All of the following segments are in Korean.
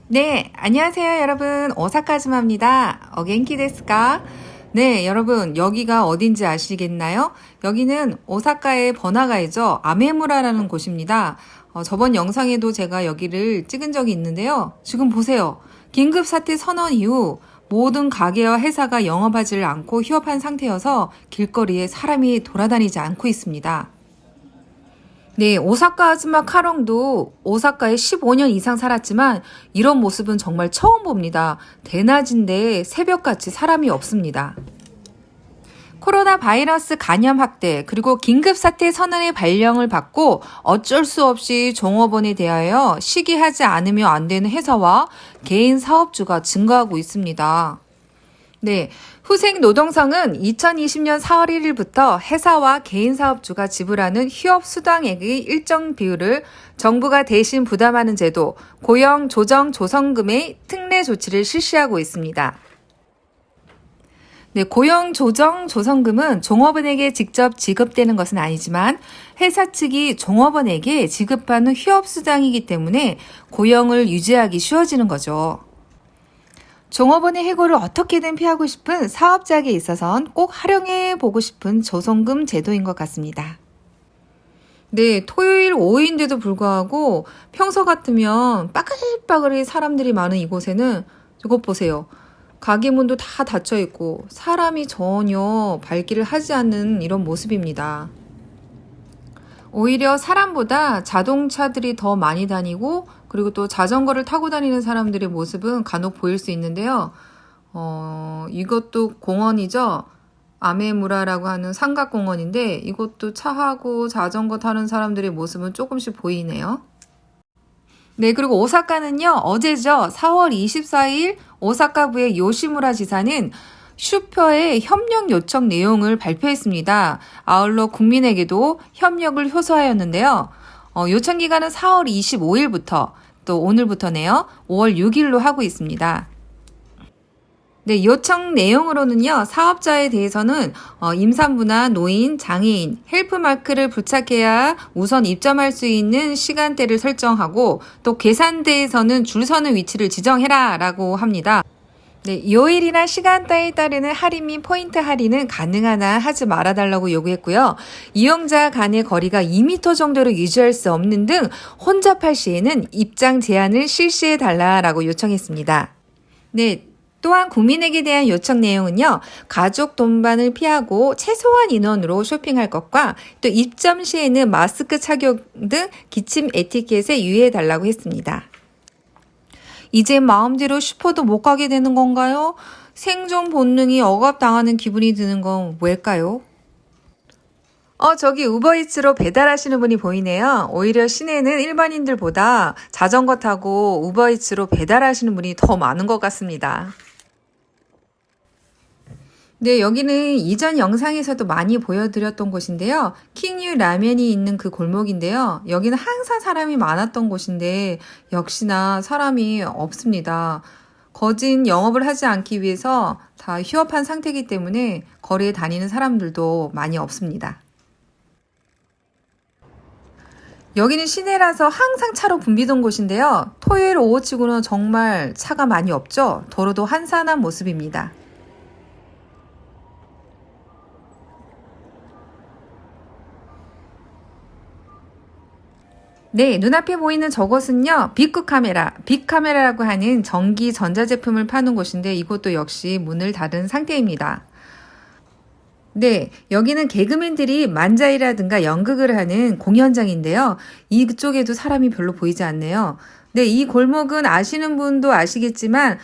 네, 안녕하세요, 여러분. 오사카 아즈마입니다. 어겐키 데스까? 네, 여러분, 여기가 어딘지 아시겠나요? 여기는 오사카의 번화가이죠. 아메무라라는 곳입니다. 저번 영상에도 제가 여기를 찍은 적이 있는데요. 지금 보세요. 긴급사태 선언 이후 모든 가게와 회사가 영업하지를 않고 휴업한 상태여서 길거리에 사람이 돌아다니지 않고 있습니다. 네, 오사카 아즈마 카롱도 오사카에 15년 이상 살았지만 이런 모습은 정말 처음 봅니다. 대낮인데 새벽같이 사람이 없습니다. 코로나 바이러스 감염 확대 그리고 긴급사태 선언의 발령을 받고 어쩔 수 없이 종업원에 대하여 시기하지 않으면 안 되는 회사와 개인 사업주가 증가하고 있습니다. 네, 후생 노동성은 2020년 4월 1일부터 회사와 개인 사업주가 지불하는 휴업 수당액의 일정 비율을 정부가 대신 부담하는 제도, 고용 조정 조성금의 특례 조치를 실시하고 있습니다. 네, 고용 조정 조성금은 종업원에게 직접 지급되는 것은 아니지만 회사 측이 종업원에게 지급하는 휴업 수당이기 때문에 고용을 유지하기 쉬워지는 거죠. 종업원의 해고를 어떻게든 피하고 싶은 사업자에게 있어선 꼭 활용해 보고 싶은 조성금 제도인 것 같습니다. 네, 토요일 오후인데도 불구하고 평소 같으면 빠글빠글히 사람들이 많은 이곳에는 이것 보세요. 가게 문도 다 닫혀 있고 사람이 전혀 발길을 하지 않는 이런 모습입니다. 오히려 사람보다 자동차들이 더 많이 다니고 그리고 또 자전거를 타고 다니는 사람들의 모습은 간혹 보일 수 있는데요. 이것도 공원이죠. 아메무라라고 하는 삼각공원인데 이것도 차하고 자전거 타는 사람들의 모습은 조금씩 보이네요. 네, 그리고 오사카는요, 어제죠. 4월 24일 오사카부의 요시무라 지사는 슈퍼의 협력 요청 내용을 발표했습니다. 아울러 국민에게도 협력을 효소하였는데요. 요청 기간은 4월 25일부터 또 오늘부터네요. 5월 6일로 하고 있습니다. 네, 요청 내용으로는요, 사업자에 대해서는 임산부나 노인, 장애인, 헬프마크를 부착해야 우선 입점할 수 있는 시간대를 설정하고 또 계산대에서는 줄 서는 위치를 지정해라 라고 합니다. 네, 요일이나 시간대에 따르는 할인 및 포인트 할인은 가능하나 하지 말아달라고 요구했고요. 이용자 간의 거리가 2m 정도로 유지할 수 없는 등 혼잡할 시에는 입장 제한을 실시해달라라고 요청했습니다. 네, 또한 국민에게 대한 요청 내용은요. 가족 동반을 피하고 최소한 인원으로 쇼핑할 것과 또 입점 시에는 마스크 착용 등 기침 에티켓에 유의해달라고 했습니다. 이제 마음대로 슈퍼도 못 가게 되는 건가요? 생존 본능이 억압당하는 기분이 드는 건 왜일까요? 저기 우버이츠로 배달하시는 분이 보이네요. 오히려 시내는 일반인들보다 자전거 타고 우버이츠로 배달하시는 분이 더 많은 것 같습니다. 네, 여기는 이전 영상에서도 많이 보여드렸던 곳인데요. 킹유 라면이 있는 그 골목인데요. 여기는 항상 사람이 많았던 곳인데 역시나 사람이 없습니다. 거진 영업을 하지 않기 위해서 다 휴업한 상태이기 때문에 거리에 다니는 사람들도 많이 없습니다. 여기는 시내라서 항상 차로 붐비던 곳인데요. 토요일 오후치고는 정말 차가 많이 없죠. 도로도 한산한 모습입니다. 네, 눈앞에 보이는 저것은요, 빅카메라라고 하는 전기 전자제품을 파는 곳인데 이곳도 역시 문을 닫은 상태입니다. 네, 여기는 개그맨들이 만자이라든가 연극을 하는 공연장인데요. 이쪽에도 사람이 별로 보이지 않네요. 네, 이 골목은 아시는 분도 아시겠지만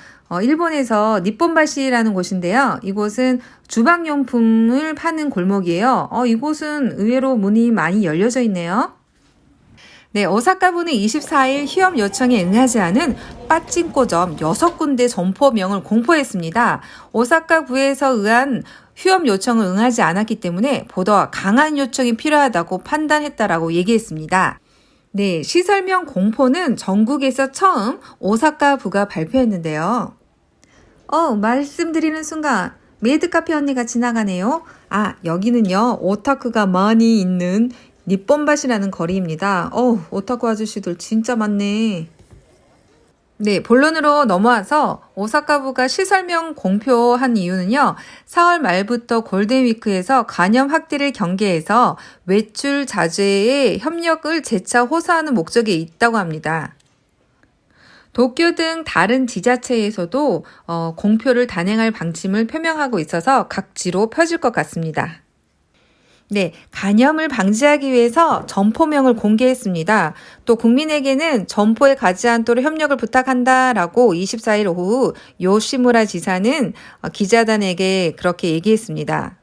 일본에서 니폰바시라는 곳인데요. 이곳은 주방용품을 파는 골목이에요. 이곳은 의외로 문이 많이 열려져 있네요. 네, 오사카부는 24일 휴업 요청에 응하지 않은 빠찡코점 6군데 점포명을 공포했습니다. 오사카부에서 의한 휴업 요청을 응하지 않았기 때문에 보다 강한 요청이 필요하다고 판단했다라고 얘기했습니다. 네, 시설명 공포는 전국에서 처음 오사카부가 발표했는데요. 말씀드리는 순간 메이드카페 언니가 지나가네요. 여기는요, 오타쿠가 많이 있는 니폰바시라는 거리입니다. 오타쿠 아저씨들 진짜 많네. 네, 본론으로 넘어와서 오사카부가 시설명 공표한 이유는요, 4월 말부터 골든위크에서 간염 확대를 경계해서 외출 자제에 협력을 재차 호소하는 목적이 있다고 합니다. 도쿄 등 다른 지자체에서도 공표를 단행할 방침을 표명하고 있어서 각지로 펴질 것 같습니다. 네, 간염을 방지하기 위해서 점포명을 공개했습니다. 또 국민에게는 점포에 가지 않도록 협력을 부탁한다라고 24일 오후 요시무라 지사는 기자단에게 그렇게 얘기했습니다.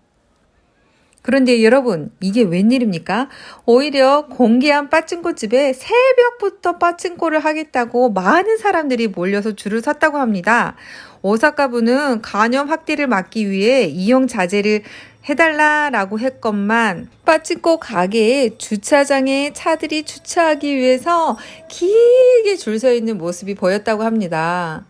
그런데 여러분, 이게 웬일입니까? 오히려 공개한 빠찡코집에 새벽부터 빠찡코를 하겠다고 많은 사람들이 몰려서 줄을 섰다고 합니다. 오사카부는 간염 확대를 막기 위해 이용 자제를 해달라라고 했건만 빠찡코 가게에 주차장에 차들이 주차하기 위해서 길게 줄 서 있는 모습이 보였다고 합니다.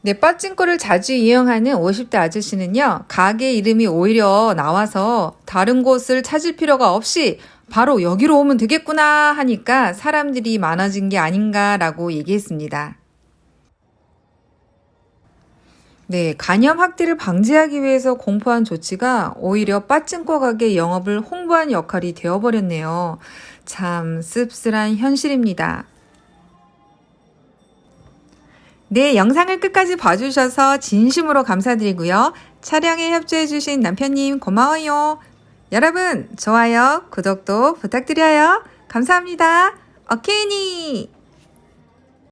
네, 빠찡코를 자주 이용하는 50대 아저씨는요, 가게 이름이 오히려 나와서 다른 곳을 찾을 필요가 없이 바로 여기로 오면 되겠구나 하니까 사람들이 많아진 게 아닌가라고 얘기했습니다. 네, 간염 확대를 방지하기 위해서 공포한 조치가 오히려 빠찡코 가게 영업을 홍보한 역할이 되어버렸네요. 참 씁쓸한 현실입니다. 네, 영상을 끝까지 봐주셔서 진심으로 감사드리고요. 촬영에 협조해주신 남편님 고마워요. 여러분, 좋아요, 구독도 부탁드려요. 감사합니다. 오케이니!